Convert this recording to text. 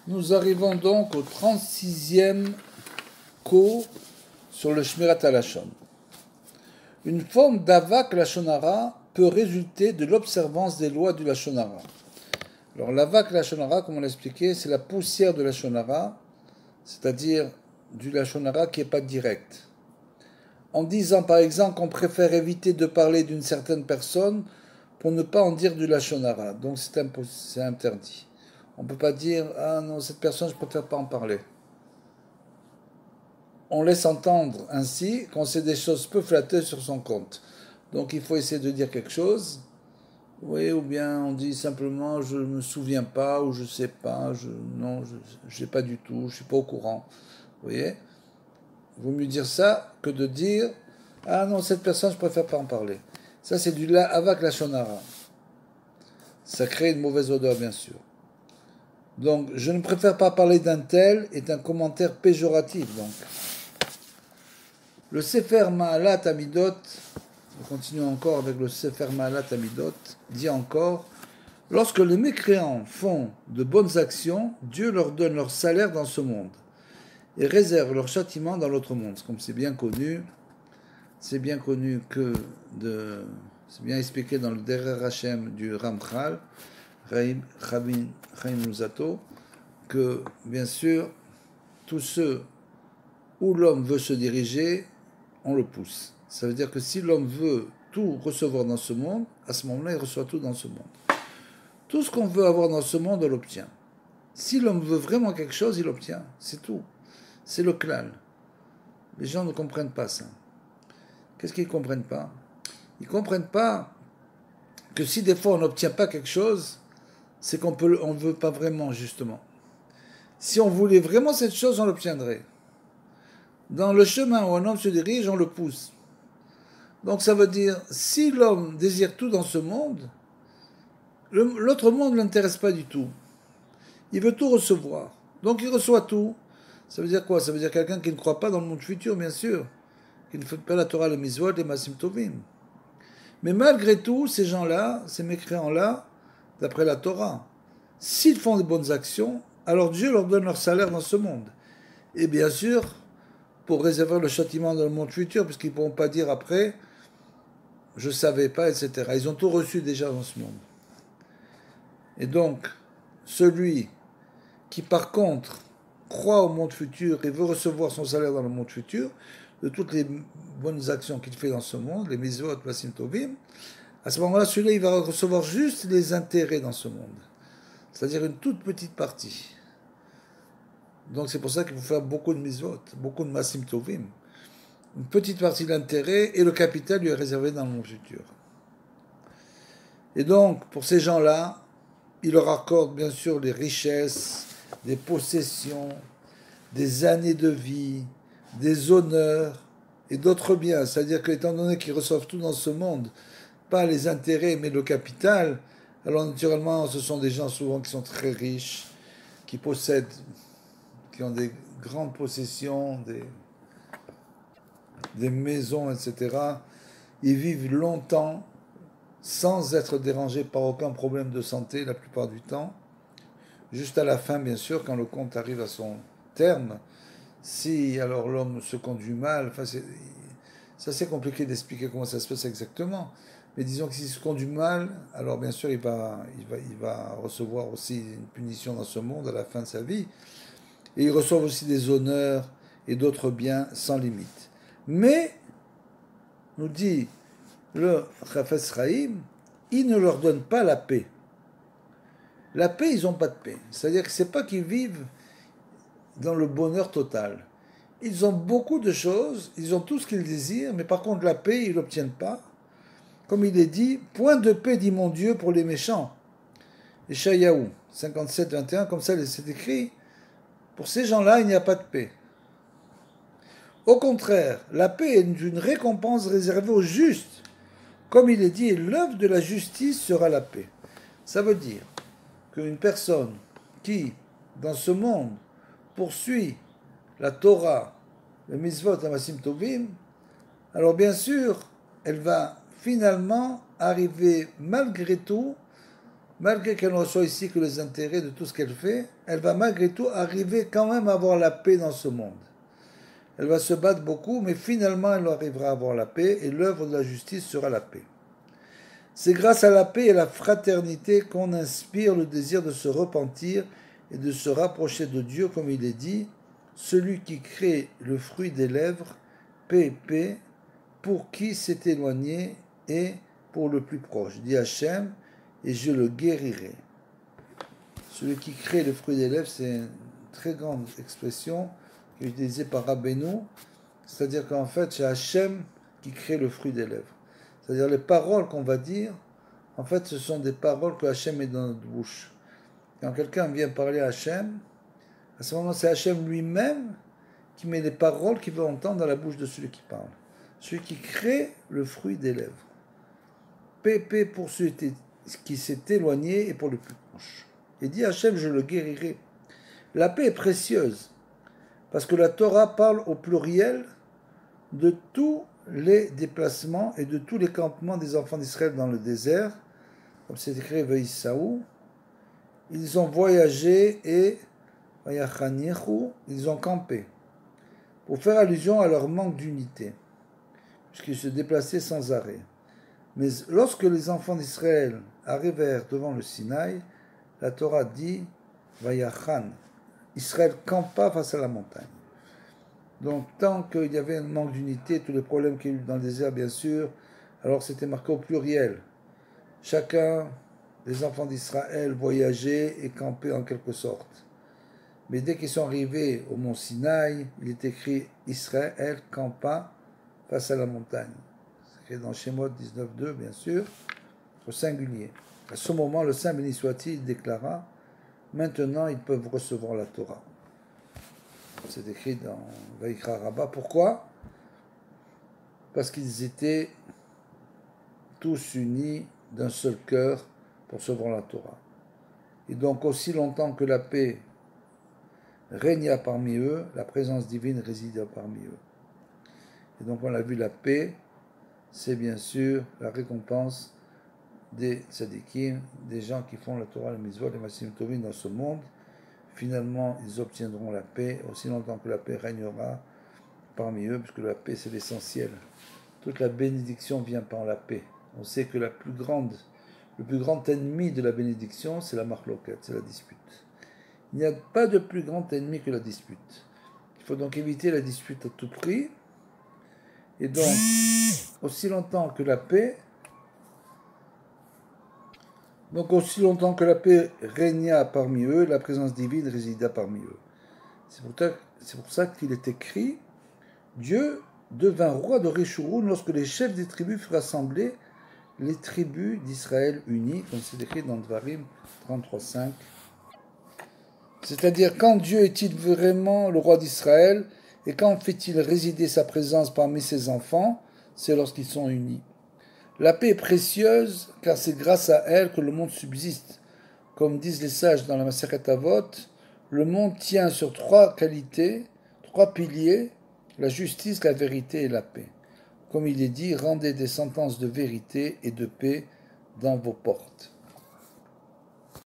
Nous arrivons donc au 36e cours sur le Shmirat HaLashon. Une forme d'avak Lashon Hara peut résulter de l'observance des lois du Lashon Hara. Alors l'avak Lashon Hara, comme on l'a expliqué, c'est la poussière de Lashon Hara, c'est-à-dire du Lashon Hara qui n'est pas direct. En disant par exemple qu'on préfère éviter de parler d'une certaine personne pour ne pas en dire du Lashon Hara. Donc c'est interdit. On ne peut pas dire « Ah non, cette personne, je ne préfère pas en parler ». On laisse entendre ainsi qu'on sait des choses peu flatteuses sur son compte. Donc il faut essayer de dire quelque chose, oui, ou bien on dit simplement « Je ne me souviens pas » ou « Je ne sais pas », non, je ne sais pas du tout, je ne suis pas au courant. Vous voyez ? Il vaut mieux dire ça que de dire « Ah non, cette personne, je ne préfère pas en parler ». Ça, c'est du avak lashon hara. Ça crée une mauvaise odeur, bien sûr. Donc, je ne préfère pas parler d'un tel est un commentaire péjoratif, donc. Le Sefer Ma'alat Amidot, nous continuons encore avec le Sefer Ma'alat Amidot, dit encore, lorsque les mécréants font de bonnes actions, Dieu leur donne leur salaire dans ce monde et réserve leur châtiment dans l'autre monde. Comme c'est bien connu que c'est bien expliqué dans le Derer Hashem du Ramchal, Chaim Luzzatto, que bien sûr, tous ceux où l'homme veut se diriger, on le pousse. Ça veut dire que si l'homme veut tout recevoir dans ce monde, à ce moment-là, il reçoit tout dans ce monde. Tout ce qu'on veut avoir dans ce monde, on l'obtient. Si l'homme veut vraiment quelque chose, il l'obtient. C'est tout. C'est le klal. Les gens ne comprennent pas ça. Qu'est-ce qu'ils ne comprennent pas ? Ils ne comprennent pas que si des fois on n'obtient pas quelque chose, c'est qu'on ne veut pas vraiment, justement. Si on voulait vraiment cette chose, on l'obtiendrait. Dans le chemin où un homme se dirige, on le pousse. Donc ça veut dire, si l'homme désire tout dans ce monde, l'autre monde ne l'intéresse pas du tout. Il veut tout recevoir. Donc il reçoit tout. Ça veut dire quoi ? Ça veut dire quelqu'un qui ne croit pas dans le monde futur, bien sûr. Qui ne fait pas la Torah, les Mitzvot, les Masim Tovim. Mais malgré tout, ces gens-là, ces mécréants-là, d'après la Torah, s'ils font des bonnes actions, alors Dieu leur donne leur salaire dans ce monde. Et bien sûr, pour réserver le châtiment dans le monde futur, parce qu'ils ne pourront pas dire après, je ne savais pas, etc. Ils ont tout reçu déjà dans ce monde. Et donc, celui qui par contre croit au monde futur et veut recevoir son salaire dans le monde futur, de toutes les bonnes actions qu'il fait dans ce monde, les mitzvot, masim tovim, à ce moment-là, celui-là, il va recevoir juste les intérêts dans ce monde. C'est-à-dire une toute petite partie. Donc c'est pour ça qu'il faut faire beaucoup de mitzvot, beaucoup de masim tovim. Une petite partie de l'intérêt et le capital lui est réservé dans le monde futur. Et donc, pour ces gens-là, il leur accorde bien sûr les richesses, des possessions, des années de vie, des honneurs et d'autres biens. C'est-à-dire qu'étant donné qu'ils reçoivent tout dans ce monde, pas les intérêts mais le capital, alors naturellement ce sont des gens souvent qui sont très riches, qui possèdent, qui ont des grandes possessions, des maisons, etc. Ils vivent longtemps sans être dérangés par aucun problème de santé la plupart du temps. Juste à la fin, bien sûr, quand le compte arrive à son terme, si alors l'homme se conduit mal, enfin c'est assez compliqué d'expliquer comment ça se passe exactement, mais disons que s'il se conduit mal, alors bien sûr il va recevoir aussi une punition dans ce monde à la fin de sa vie, et il reçoit aussi des honneurs et d'autres biens sans limite. Mais, nous dit le Chafetz Chaim, il ne leur donne pas la paix. La paix, ils n'ont pas de paix. C'est-à-dire que ce n'est pas qu'ils vivent dans le bonheur total. Ils ont beaucoup de choses, ils ont tout ce qu'ils désirent, mais par contre la paix, ils ne l'obtiennent pas. Comme il est dit, point de paix, dit mon Dieu, pour les méchants. Échaïaou, 57-21, comme ça c'est écrit, pour ces gens-là, il n'y a pas de paix. Au contraire, la paix est une récompense réservée aux justes. Comme il est dit, l'œuvre de la justice sera la paix. Ça veut dire qu'une personne qui, dans ce monde, poursuit la Torah, le mitzvot, la masim tovim, alors bien sûr, elle va finalement arriver malgré tout malgré qu'elle ne reçoit ici que les intérêts de tout ce qu'elle fait, elle va malgré tout arriver quand même à avoir la paix dans ce monde. Elle va se battre beaucoup, mais finalement elle arrivera à avoir la paix et l'œuvre de la justice sera la paix. C'est grâce à la paix et la fraternité qu'on inspire le désir de se repentir et de se rapprocher de Dieu, comme il est dit, celui qui crée le fruit des lèvres, paix, paix, pour qui s'est éloigné et pour le plus proche, dit Hachem, et je le guérirai. Celui qui crée le fruit des lèvres, c'est une très grande expression qui est utilisée par Rabbeinu, c'est-à-dire qu'en fait, c'est Hachem qui crée le fruit des lèvres. C'est-à-dire les paroles qu'on va dire, en fait, ce sont des paroles que Hachem met dans notre bouche. Quand quelqu'un vient parler à Hachem, à ce moment, c'est Hachem lui-même qui met les paroles qu'il veut entendre dans la bouche de celui qui parle. Celui qui crée le fruit des lèvres. Paix pour celui qui s'est éloigné et pour le plus proche. Et dit Hachem, je le guérirai. La paix est précieuse, parce que la Torah parle au pluriel de tous les déplacements et de tous les campements des enfants d'Israël dans le désert, comme c'est écrit Veïsaou. Ils ont voyagé et ils ont campé, pour faire allusion à leur manque d'unité, puisqu'ils se déplaçaient sans arrêt. Mais lorsque les enfants d'Israël arrivèrent devant le Sinaï, la Torah dit Vayachan. Israël campa face à la montagne. Donc, tant qu'il y avait un manque d'unité, tous les problèmes qu'il y a eu dans le désert, bien sûr, alors c'était marqué au pluriel. Chacun des enfants d'Israël voyageait et campait en quelque sorte. Mais dès qu'ils sont arrivés au mont Sinaï, il est écrit Israël campa face à la montagne. C'est écrit dans Shemot 19.2, bien sûr, au singulier. À ce moment, le Saint béni soit-il déclara maintenant ils peuvent recevoir la Torah. C'est écrit dans Vaïkra Rabbah. Pourquoi? Parce qu'ils étaient tous unis d'un seul cœur pour recevoir la Torah. Et donc aussi longtemps que la paix régna parmi eux, la présence divine résida parmi eux. Et donc on l'a vu, la paix, c'est bien sûr la récompense des tzadikim, des gens qui font la Torah, le mitzvot, les masim tovim dans ce monde. Finalement, ils obtiendront la paix, aussi longtemps que la paix régnera parmi eux, puisque la paix, c'est l'essentiel. Toute la bénédiction vient par la paix. On sait que le plus grand ennemi de la bénédiction, c'est la marloquette, c'est la dispute. Il n'y a pas de plus grand ennemi que la dispute. Il faut donc éviter la dispute à tout prix. Et donc, aussi longtemps que la paix régna parmi eux, la présence divine résida parmi eux. C'est pour ça qu'il est écrit, Dieu devint roi de Réchouroun lorsque les chefs des tribus furent assemblés, les tribus d'Israël unies, comme c'est écrit dans Dvarim 33.5. C'est-à-dire, quand Dieu est-il vraiment le roi d'Israël, et quand fait-il résider sa présence parmi ses enfants, c'est lorsqu'ils sont unis. La paix est précieuse, car c'est grâce à elle que le monde subsiste. Comme disent les sages dans la Masechet Avot, le monde tient sur 3 qualités, 3 piliers, la justice, la vérité et la paix. Comme il est dit, rendez des sentences de vérité et de paix dans vos portes.